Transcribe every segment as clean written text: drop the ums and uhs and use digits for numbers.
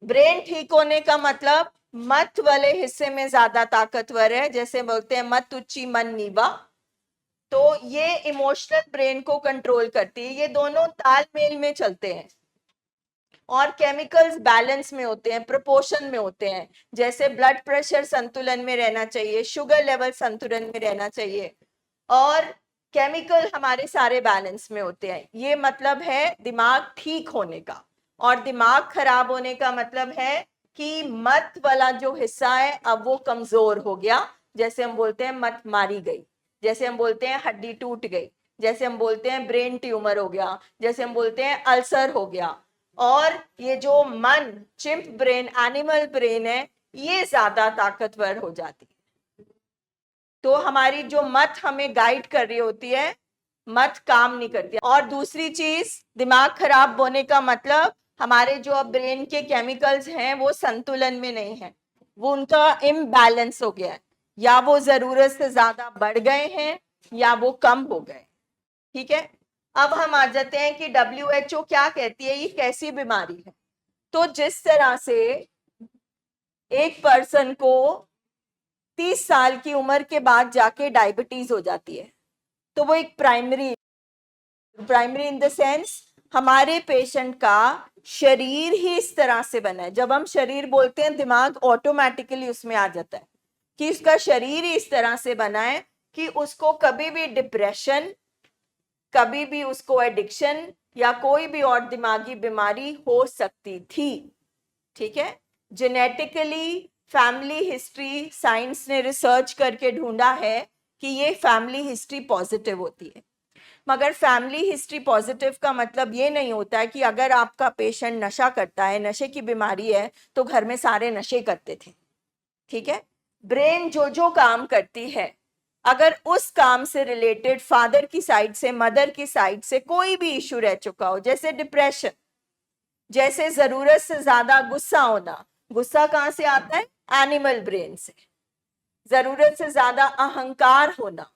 Brain ठीक होने का मतलब मत वाले हिस्से में ज्यादा ताकतवर है, जैसे बोलते हैं मत उच्ची मन नीवा। तो ये इमोशनल ब्रेन को कंट्रोल करती है, ये दोनों तालमेल में चलते हैं और केमिकल्स बैलेंस में होते हैं, प्रोपोर्शन में होते हैं। जैसे ब्लड प्रेशर संतुलन में रहना चाहिए, शुगर लेवल संतुलन में रहना चाहिए, और केमिकल हमारे सारे बैलेंस में होते हैं। ये मतलब है दिमाग ठीक होने का। और दिमाग खराब होने का मतलब है कि मत वाला जो हिस्सा है अब वो कमजोर हो गया। जैसे हम बोलते हैं मत मारी गई, जैसे हम बोलते हैं हड्डी टूट गई, जैसे हम बोलते हैं ब्रेन ट्यूमर हो गया, जैसे हम बोलते हैं अल्सर हो गया। और ये जो मन, चिंप ब्रेन, एनिमल ब्रेन है, ये ज्यादा ताकतवर हो जाती है। तो हमारी जो मत हमें गाइड कर रही होती है, मत काम नहीं करती। और दूसरी चीज, दिमाग खराब होने का मतलब हमारे जो अब ब्रेन के केमिकल्स हैं वो संतुलन में नहीं है, वो उनका इम्बैलेंस हो गया है, या वो जरूरत से ज्यादा बढ़ गए हैं या वो कम हो गए। ठीक है, अब हम आ जाते हैं कि WHO क्या कहती है, ये कैसी बीमारी है। तो जिस तरह से एक पर्सन को 30 साल की उम्र के बाद जाके डायबिटीज हो जाती है, तो वो एक प्राइमरी इन द सेंस हमारे पेशेंट का शरीर ही इस तरह से बना है। जब हम शरीर बोलते हैं दिमाग ऑटोमेटिकली उसमें आ जाता है कि उसका शरीर ही इस तरह से बना है कि उसको कभी भी डिप्रेशन, कभी भी उसको एडिक्शन या कोई भी और दिमागी बीमारी हो सकती थी। ठीक है, जेनेटिकली फैमिली हिस्ट्री, साइंस ने रिसर्च करके ढूंढा है कि ये फैमिली हिस्ट्री पॉजिटिव होती है। मगर फैमिली हिस्ट्री पॉजिटिव का मतलब ये नहीं होता है कि अगर आपका पेशेंट नशा करता है, नशे की बीमारी है, तो घर में सारे नशे करते थे। ठीक है, ब्रेन जो जो काम करती है, अगर उस काम से रिलेटेड फादर की साइड से, मदर की साइड से कोई भी इशू रह चुका हो, जैसे डिप्रेशन, जैसे जरूरत से ज्यादा गुस्सा होना, गुस्सा कहां से आता है? एनिमल ब्रेन से। जरूरत से ज्यादा अहंकार होना,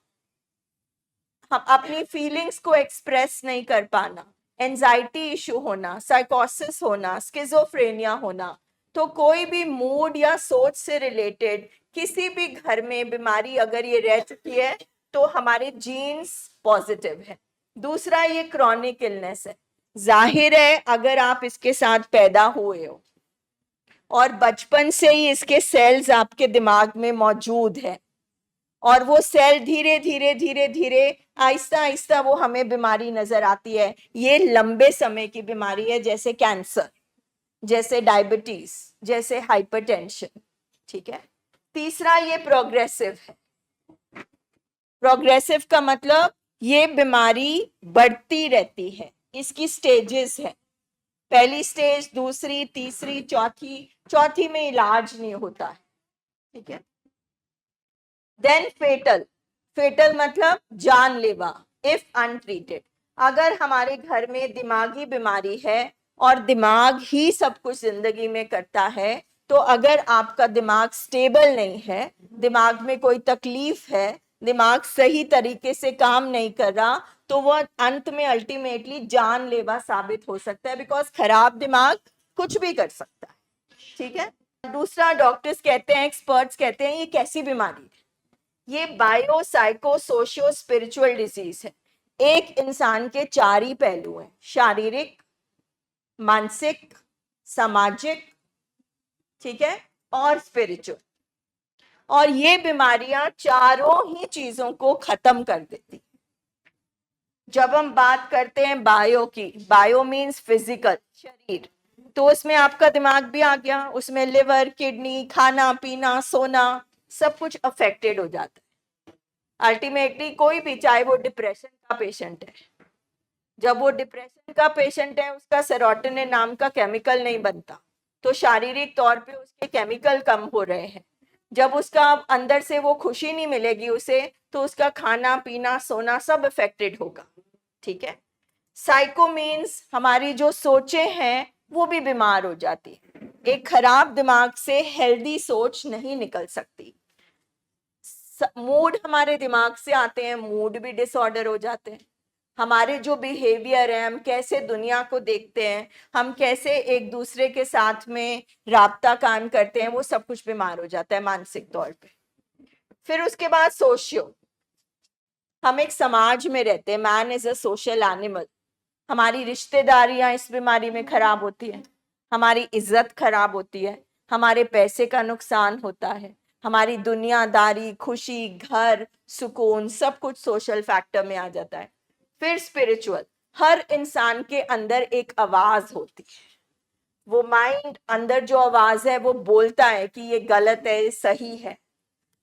हम अपनी फीलिंग्स को एक्सप्रेस नहीं कर पाना, एंजाइटी इशू होना, साइकोसिस होना, स्किजोफ्रेनिया होना। तो कोई भी मूड या सोच से रिलेटेड किसी भी घर में बीमारी अगर ये रह चुकी है, तो हमारे जीन्स पॉजिटिव है। दूसरा, ये क्रॉनिक इलनेस है। जाहिर है अगर आप इसके साथ पैदा हुए हो और बचपन से ही इसके सेल्स आपके दिमाग में मौजूद है, और वो सेल धीरे धीरे धीरे धीरे आहिस्ता आहिस्ता वो हमें बीमारी नजर आती है। ये लंबे समय की बीमारी है, जैसे कैंसर, जैसे डायबिटीज, जैसे हाइपरटेंशन। ठीक है, तीसरा ये प्रोग्रेसिव है। प्रोग्रेसिव का मतलब ये बीमारी बढ़ती रहती है, इसकी स्टेजेस है, पहली स्टेज, दूसरी, तीसरी, चौथी, चौथी में इलाज नहीं होता है। ठीक है, देन फेटल। फेटल मतलब जानलेवा इफ अनट्रीटेड। अगर हमारे घर में दिमागी बीमारी है और दिमाग ही सब कुछ जिंदगी में करता है, तो अगर आपका दिमाग स्टेबल नहीं है, दिमाग में कोई तकलीफ है, दिमाग सही तरीके से काम नहीं कर रहा, तो वह अंत में अल्टीमेटली जानलेवा साबित हो सकता है, बिकॉज खराब दिमाग कुछ भी कर सकता है। ठीक है, दूसरा, डॉक्टर्स कहते हैं, एक्सपर्ट्स कहते हैं, ये कैसी बीमारी है? ये bio psycho socio spiritual disease है। एक इंसान के चार ही पहलू हैं, शारीरिक, मानसिक, सामाजिक, ठीक है, और स्पिरिचुअल। और ये बीमारियां चारों ही चीजों को खत्म कर देती। जब हम बात करते हैं बायो की, बायो मीन्स फिजिकल, शरीर, तो उसमें आपका दिमाग भी आ गया, उसमें लिवर, किडनी, खाना पीना, सोना, सब कुछ अफेक्टेड हो जाता है। अल्टीमेटली कोई भी, चाहे वो डिप्रेशन का पेशेंट है, जब वो डिप्रेशन का पेशेंट है, उसका सेरोटोनिन नाम का केमिकल नहीं बनता, तो शारीरिक तौर पे उसके केमिकल कम हो रहे हैं। जब उसका अंदर से वो खुशी नहीं मिलेगी उसे, तो उसका खाना पीना सोना सब अफेक्टेड होगा। ठीक है, साइको मीन्स हमारी जो सोचे हैं वो भी बीमार हो जाती है। एक खराब दिमाग से हेल्दी सोच नहीं निकल सकती। मूड हमारे दिमाग से आते हैं, मूड भी डिसऑर्डर हो जाते हैं। हमारे जो बिहेवियर है, हम कैसे दुनिया को देखते हैं, हम कैसे एक दूसरे के साथ में राब्ता कायम करते हैं, वो सब कुछ बीमार हो जाता है मानसिक तौर पे। फिर उसके बाद सोशियो, हम एक समाज में रहते हैं, man is a social animal. हमारी रिश्तेदारियां इस बीमारी में खराब होती है, हमारी इज्जत खराब होती है, हमारे पैसे का नुकसान होता है, हमारी दुनियादारी, खुशी, घर, सुकून, सब कुछ सोशल फैक्टर में आ जाता है। फिर स्पिरिचुअल, हर इंसान के अंदर एक आवाज होती है, वो माइंड अंदर जो आवाज है वो बोलता है कि ये गलत है, ये सही है।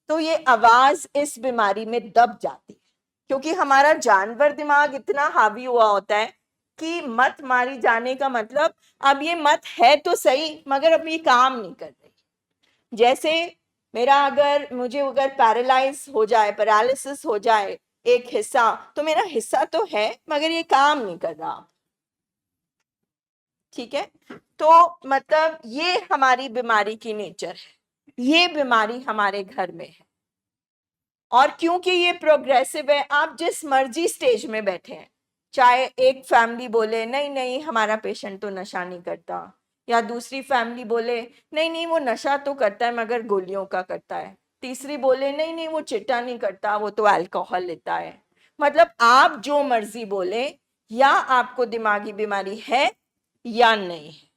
तो ये आवाज इस बीमारी में दब जाती है, क्योंकि हमारा जानवर दिमाग इतना हावी हुआ होता है कि मत मारी जाने का मतलब, अब ये मत है तो सही मगर अब ये काम नहीं कर रही। जैसे मुझे अगर पैरालाइज हो जाए, पैरालिसिस हो जाए एक हिस्सा, तो मेरा हिस्सा तो है मगर ये काम नहीं कर रहा। ठीक है, तो मतलब ये हमारी बीमारी की नेचर है, ये बीमारी हमारे घर में है। और क्योंकि ये प्रोग्रेसिव है, आप जिस मर्जी स्टेज में बैठे हैं, चाहे एक फैमिली बोले नहीं नहीं हमारा पेशेंट तो नशा नहीं करता, या दूसरी फैमिली बोले नहीं नहीं वो नशा तो करता है मगर गोलियों का करता है, तीसरी बोले नहीं नहीं वो चिट्टा नहीं करता, वो तो अल्कोहल लेता है। मतलब आप जो मर्जी बोले, या आपको दिमागी बीमारी है या नहीं है,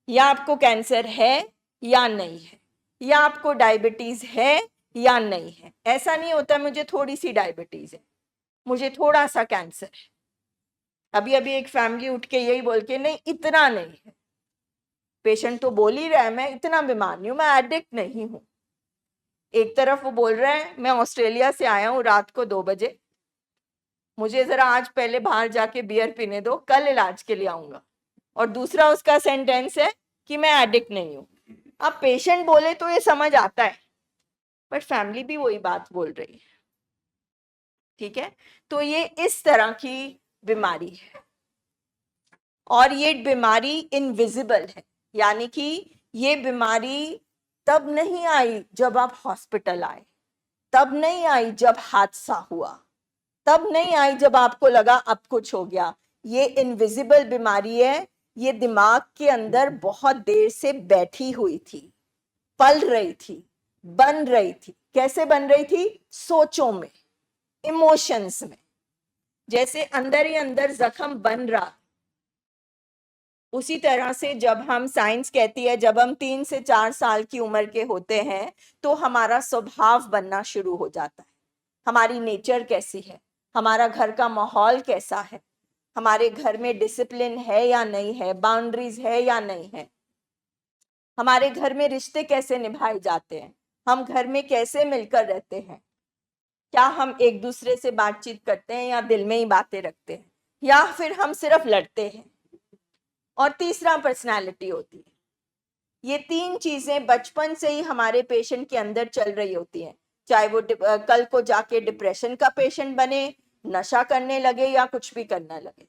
या आपको कैंसर है या नहीं है, या आपको डायबिटीज है या नहीं है। ऐसा नहीं होता मुझे थोड़ी सी डायबिटीज है, मुझे थोड़ा सा कैंसर है। अभी अभी एक फैमिली उठ के यही बोल के, नहीं इतना नहीं है, पेशेंट तो बोल ही रहा है मैं इतना बीमार नहीं हूं, मैं एडिक्ट नहीं हूं। एक तरफ वो बोल रहा है मैं ऑस्ट्रेलिया से आया हूं रात को 2 बजे, मुझे जरा आज पहले बाहर जाके बियर पीने दो, कल इलाज के लिए आऊंगा। और दूसरा उसका सेंटेंस है कि मैं एडिक्ट नहीं हूं। अब पेशेंट बोले तो ये समझ आता है, बट फैमिली भी वही बात बोल रही है। ठीक है, तो ये इस तरह की बीमारी है, और ये बीमारी इनविजिबल है, यानी कि ये बीमारी तब नहीं आई जब आप हॉस्पिटल आए, तब नहीं आई जब हादसा हुआ, तब नहीं आई जब आपको लगा अब कुछ हो गया। ये इनविजिबल बीमारी है, ये दिमाग के अंदर बहुत देर से बैठी हुई थी, पल रही थी, बन रही थी। कैसे बन रही थी? सोचों में, इमोशंस में। जैसे अंदर ही अंदर जख्म बन रहा, उसी तरह से जब हम, साइंस कहती है जब हम 3 से 4 साल की उम्र के होते हैं तो हमारा स्वभाव बनना शुरू हो जाता है। हमारी नेचर कैसी है, हमारा घर का माहौल कैसा है, हमारे घर में डिसिप्लिन है या नहीं है, बाउंड्रीज है या नहीं है, हमारे घर में रिश्ते कैसे निभाए जाते हैं, हम घर में कैसे मिलकर रहते हैं, क्या हम एक दूसरे से बातचीत करते हैं या दिल में ही बातें रखते हैं, या फिर हम सिर्फ लड़ते हैं। और तीसरा पर्सनालिटी होती है। ये 3 चीजें बचपन से ही हमारे पेशेंट के अंदर चल रही होती हैं, चाहे वो कल को जाके डिप्रेशन का पेशेंट बने, नशा करने लगे या कुछ भी करने लगे।